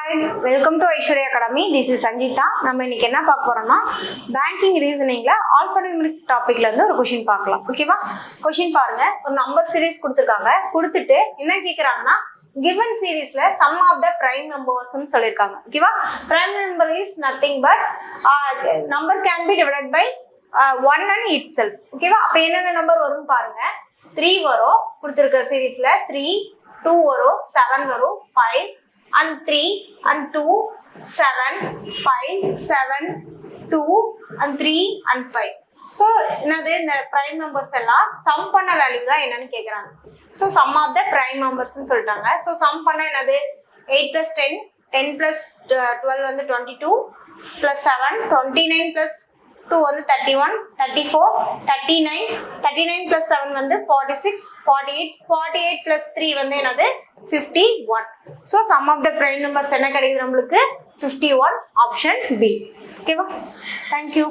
Hi, welcome to Aishwarya Academy. This is Sanjita. நம்ம இன்னைக்கு என்ன பார்க்க போறோம்னா பேங்கிங் ரீசனிங்ல ஆல்ஃபானியூமெரிக் டாபிக்ல இருந்து ஒரு क्वेश्चन பார்க்கலாம். ஓகேவா? क्वेश्चन பாருங்க. ஒரு நம்பர் சீரிஸ் கொடுத்திருக்காங்க. கொடுத்துட்டு என்ன கேக்குறாங்கன்னா given seriesல sum of the prime numbers ன்னு சொல்லிருக்காங்க. ஓகேவா? Prime number is nothing but number can be divided by 1 and itself. ஓகேவா? அப்ப என்னென்ன நம்பர் வரும்னு பாருங்க. 3 வரும். கொடுத்திருக்க சீரிஸ்ல 3, 2 வரும், 7 வரும், 5 and 3 and 2, 7, 5, 7, 2 and 3 and 5. So என்னது இந்த prime numbers எல்லாம் sum பண்ண வேல்யூ தான் என்னன்னு கேக்குறாங்க. So sum of the prime numbers ன்னு சொல்லிட்டாங்க. So sum பண்ண என்னது 8 plus 10, 10 plus 12 வந்து 22 plus 7, 29 plus 2 வந்து 31, 34, 39, 39 plus 7 வந்து 46, 48, 48 plus 3 வந்து என்னது 51. So sum of the prime numbers என்ன கிடைக்குது நம்மளுக்கு 51, option B. ஓகேவா? Thank you.